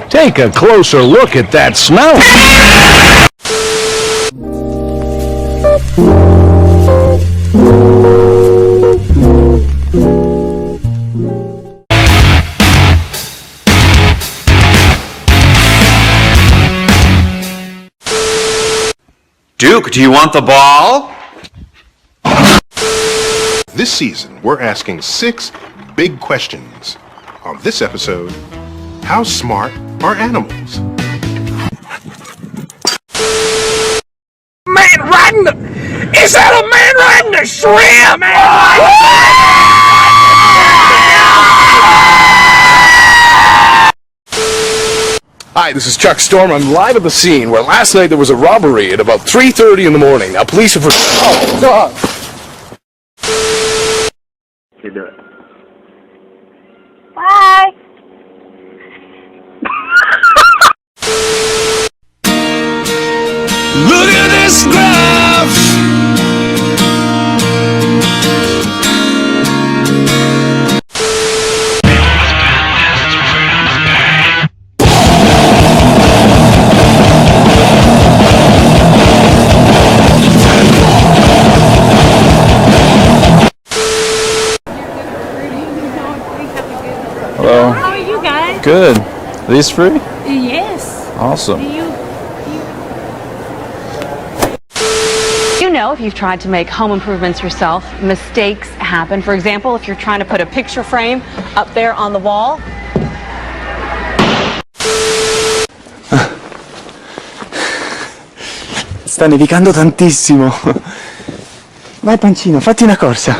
Take a closer look at that snout. Duke, do you want the ball? This season, we're asking 6 big questions. On this episode, how smart are animals? Man riding the... Is that a man riding a shrimp? Hi, this is Chuck Storm. I'm live at the scene where last night there was a robbery at about 3:30 in the morning. Now, police have... Oh, God! You do it. Bye. Look at this graph! Hello. How are you guys? Good. Are these free? Yes. Awesome. You know, if you've tried to make home improvements yourself, mistakes happen. For example, if you're trying to put a picture frame up there on the wall. Sta nevicando tantissimo. Vai Pancino, fatti una corsa.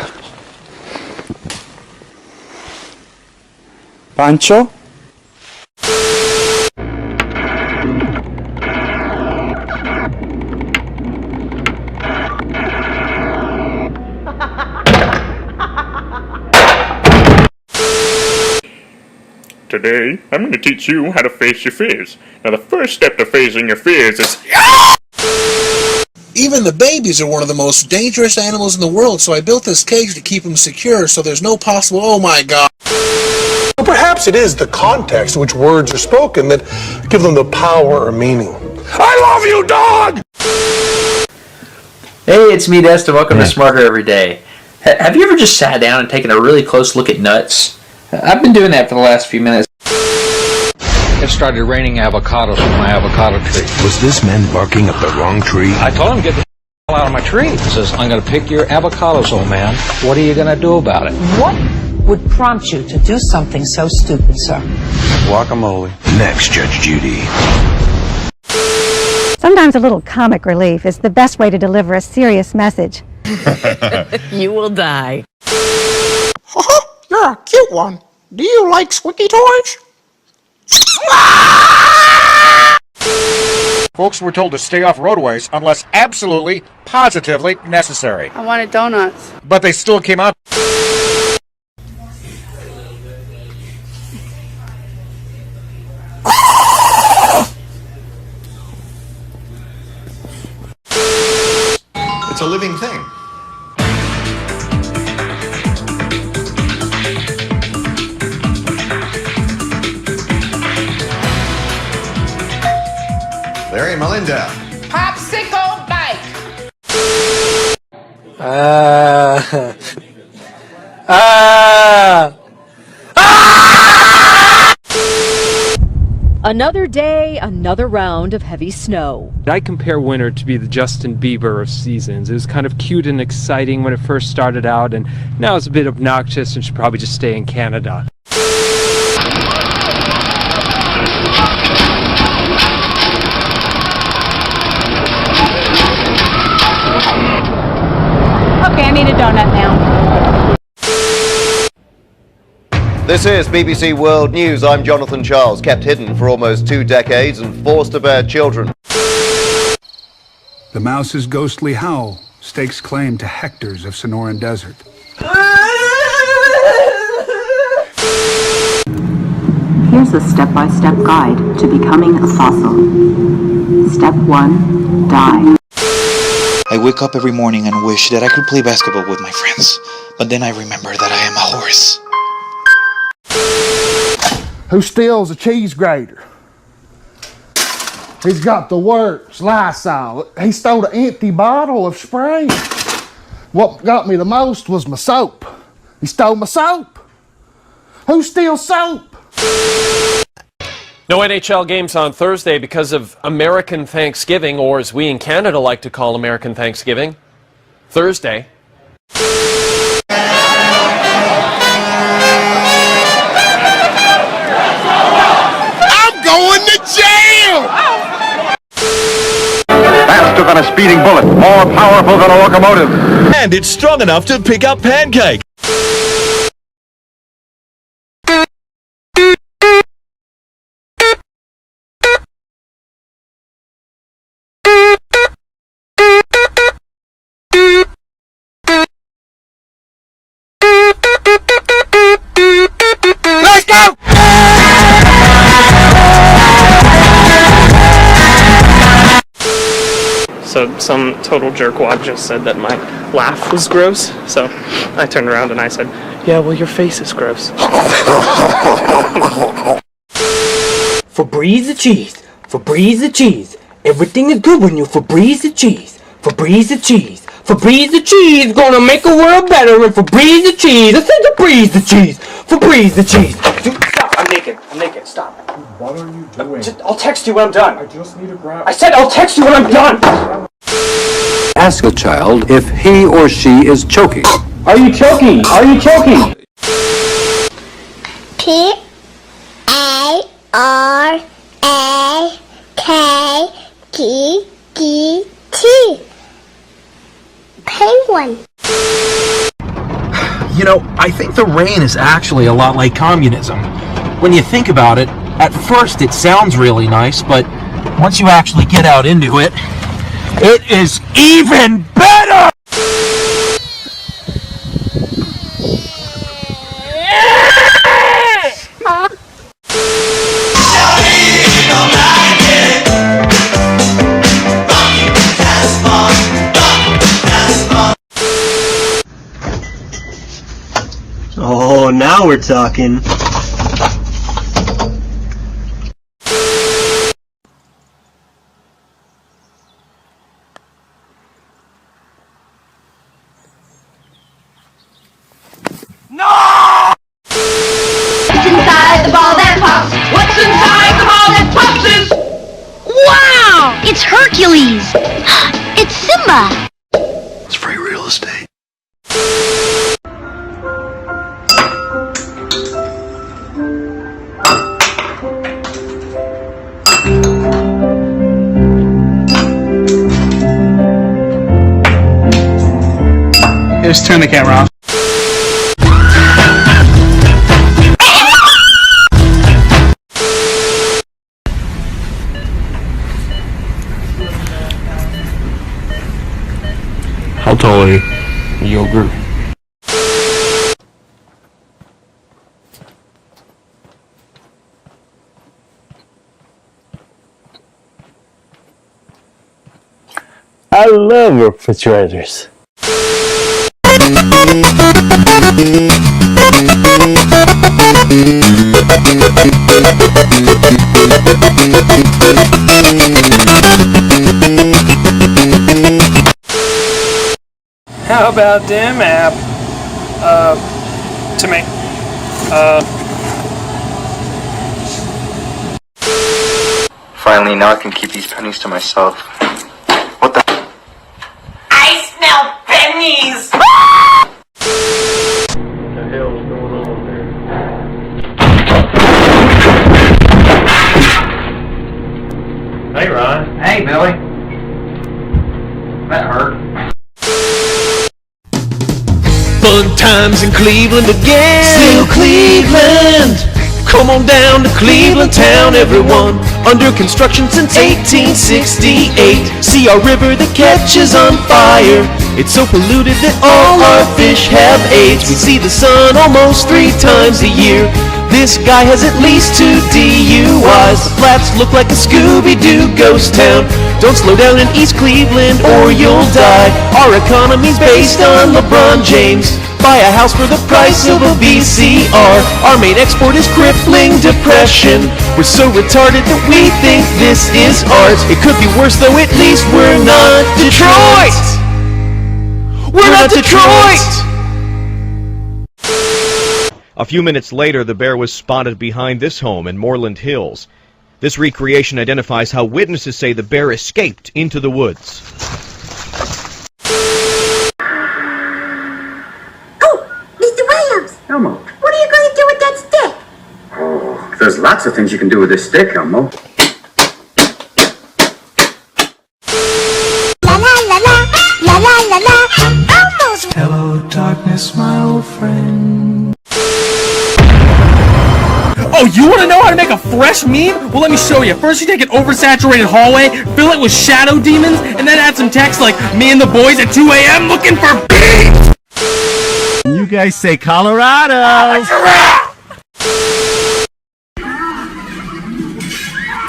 Pancho? Today, I'm going to teach you how to face your fears. Now, the first step to facing your fears is... Even the babies are one of the most dangerous animals in the world, so I built this cage to keep them secure so there's no possible... Oh my God. Well, perhaps it is the context in which words are spoken that give them the power or meaning. I love you, dog! Hey, it's me, Destin. Welcome to Smarter Every Day. Have you ever just sat down and taken a really close look at nuts? I've been doing that for the last few minutes. It started raining avocados from my avocado tree. Was this man barking up the wrong tree? I told him, get the hell out of my tree. He says, I'm going to pick your avocados, old man. What are you going to do about it? What would prompt you to do something so stupid, sir? Guacamole. Next, Judge Judy. Sometimes a little comic relief is the best way to deliver a serious message. You will die. You're a cute one. Do you like squeaky toys? Folks were told to stay off roadways unless absolutely, positively necessary. I wanted donuts. But they still came out. It's a living thing. Larry and Melinda. Popsicle bike. Another day, another round of heavy snow. I compare winter to be the Justin Bieber of seasons. It was kind of cute and exciting when it first started out, and now it's a bit obnoxious and should probably just stay in Canada. Okay, I need a donut now. This is BBC World News. I'm Jonathan Charles, kept hidden for almost 2 decades and forced to bear children. The mouse's ghostly howl stakes claim to hectares of Sonoran desert. Here's a step-by-step guide to becoming a fossil. Step 1, die. I wake up every morning and wish that I could play basketball with my friends, but then I remember that I am a horse. Who steals a cheese grater? He's got the works, Lysol. He stole an empty bottle of spray. What got me the most was my soap. He stole my soap. Who steals soap? No NHL games on Thursday because of American Thanksgiving, or as we in Canada like to call American Thanksgiving, Thursday. I'm going to jail! Faster than a speeding bullet, more powerful than a locomotive. And it's strong enough to pick up pancake. Let's go! So some total jerkwad just said that my laugh was gross. So I turned around and I said, yeah, well, your face is gross. Febreze the cheese. Febreze the cheese. Everything is good when you Febreze the cheese. Febreze the cheese. Febreze the cheese. Gonna make a world better and Febreze the cheese. I said Febreze the cheese. Febreze the cheese. Dude, stop. I'm naked. I'm naked. Stop. What are you doing? I'll text you when I'm done. I just need to grab. I said I'll text you when I'm done. Ask a child if he or she is choking. Are you choking? Are you choking? P-A-R-A-K-E-T. Penguin. You know, I think the rain is actually a lot like communism. When you think about it, at first it sounds really nice, but once you actually get out into it, it is even better! Oh, now we're talking. No! What's inside the ball that pops? What's inside the ball that pops is... Wow! It's Hercules! It's Simba! It's free real estate. Just turn the camera off. How tall are you? Yogurt. I love refrigerators. How about them app? To me. Finally, now I can keep these pennies to myself. What the? I smell pennies! What the hell is going on there? Hey, Ryan. Hey, Billy. That hurt. Fun times in Cleveland again. Still Cleveland. Come on down to Cleveland town, everyone. Under construction since 1868. See our river that catches on fire. It's so polluted that all our fish have AIDS. We see the sun almost 3 times a year. This guy has at least 2 DUIs. Cause the flats look like a Scooby-Doo ghost town. Don't slow down in East Cleveland or you'll die. Our economy's based on LeBron James. Buy a house for the price of a VCR. Our main export is crippling depression. We're so retarded that we think this is art. It could be worse though, at least we're not Detroit! We're not Detroit! A few minutes later, the bear was spotted behind this home in Moreland Hills. This recreation identifies how witnesses say the bear escaped into the woods. Mr. Williams! Elmo. What are you going to do with that stick? Oh, there's lots of things you can do with this stick, Elmo. La la la la, la la la la, Elmo's. Hello, darkness, my old friend. Oh, you want to know how to make a fresh meme? Well, let me show you. First, you take an oversaturated hallway, fill it with shadow demons, and then add some text like, me and the boys at 2 a.m. looking for beef! You guys say Colorado!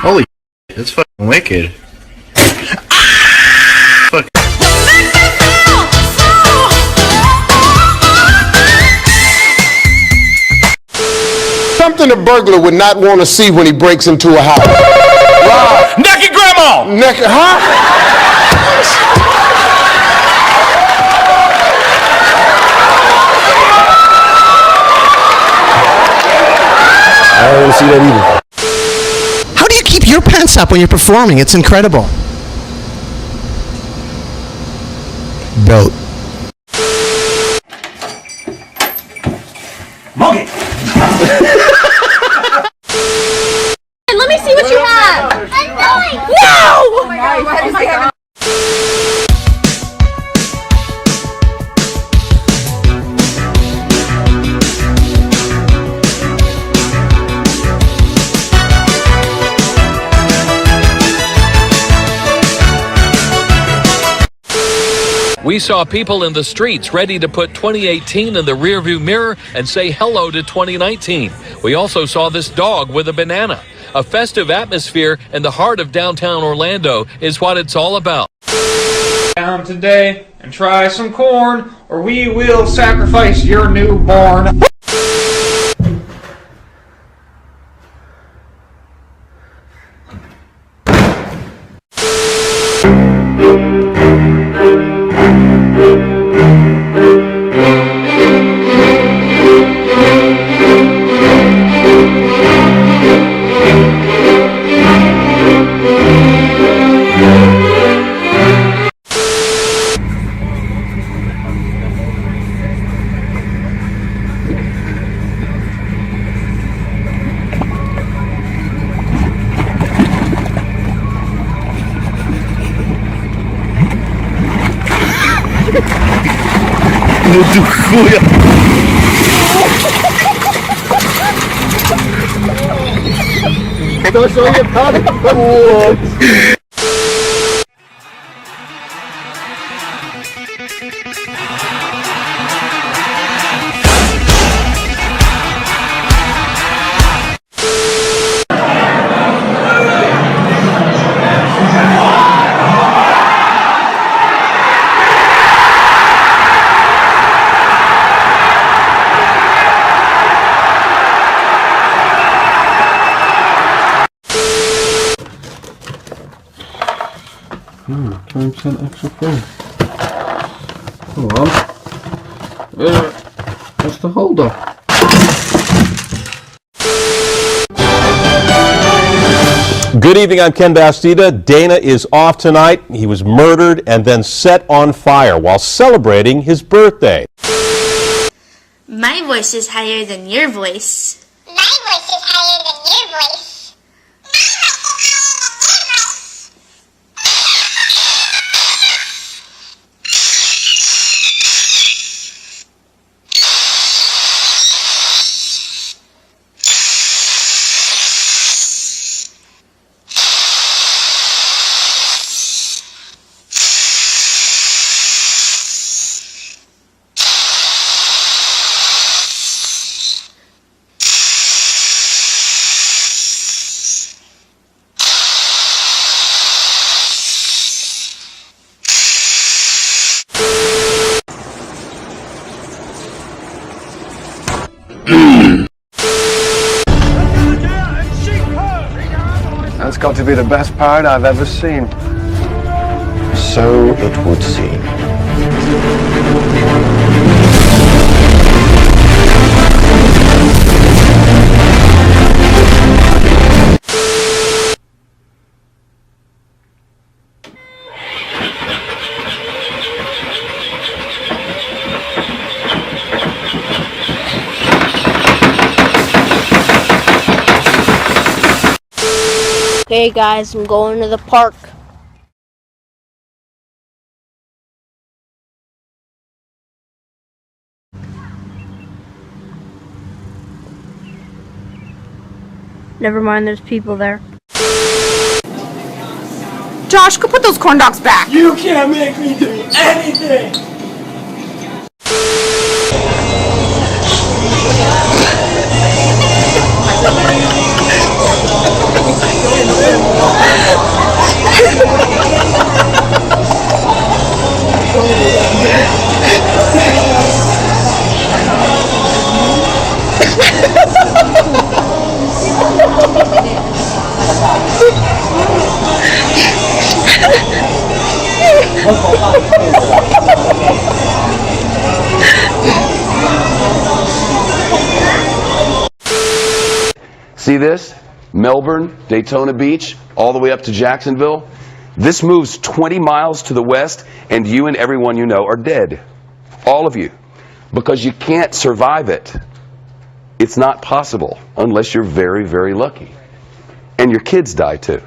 Holy shit, that's fucking wicked. Fuck. Something a burglar would not want to see when he breaks into a house. Wow. Naked grandma! Naked, huh? I don't want to see that either. How do you keep your pants up when you're performing? It's incredible. Boat. Monkey! Let me see what you have. No! Oh my God, why does he have We saw people in the streets ready to put 2018 in the rearview mirror and say hello to 2019. We also saw this dog with a banana. A festive atmosphere in the heart of downtown Orlando is what it's all about. Down today and try some corn, or we will sacrifice your newborn. No tu chuja! To sobie tak było. Times 10 extra full. Hold on. What's the holder? Good evening, I'm Ken Bastida. Dana is off tonight. He was murdered and then set on fire while celebrating his birthday. My voice is higher than your voice. My voice is higher than your voice. That's got to be the best pirate I've ever seen. So it would seem. Okay guys, I'm going to the park. Never mind, there's people there. Josh, go put those corn dogs back. You can't make me do anything! See this? Melbourne, Daytona Beach, all the way up to Jacksonville. This moves 20 miles to the west, and you and everyone you know are dead. All of you. Because you can't survive it. It's not possible unless you're very, very lucky. And your kids die too.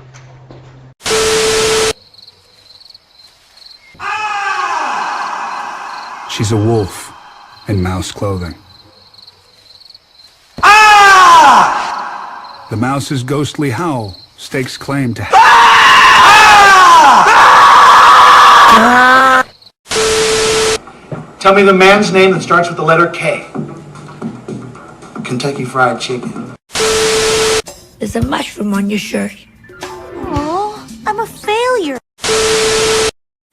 She's a wolf in mouse clothing. The mouse's ghostly howl stakes claim to Tell me the man's name that starts with the letter K. Kentucky Fried Chicken. There's a mushroom on your shirt. Oh, I'm a failure.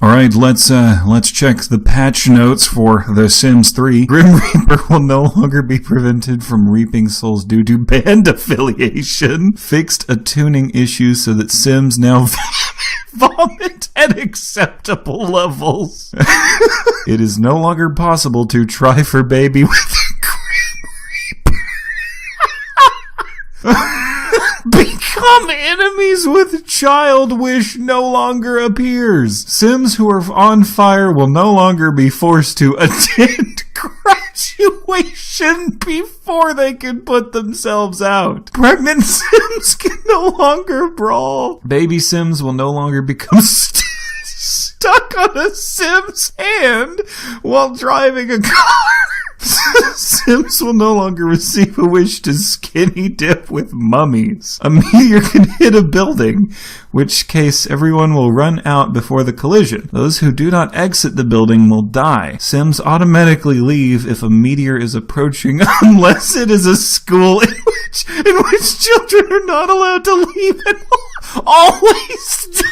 Alright, let's check the patch notes for The Sims 3. Grim Reaper will no longer be prevented from reaping souls due to band affiliation. Fixed a tuning issue so that Sims now vomit at acceptable levels. It is no longer possible to try for baby with a Grim Reaper. Become enemies with child wish no longer appears. Sims who are on fire will no longer be forced to attend graduation before they can put themselves out. Pregnant Sims can no longer brawl. Baby Sims will no longer become stuck on a Sim's hand while driving a car. Sims will no longer receive a wish to skinny dip with mummies. A meteor can hit a building, which case everyone will run out before the collision. Those who do not exit the building will die. Sims automatically leave if a meteor is approaching unless it is a school in which children are not allowed to leave and will always die.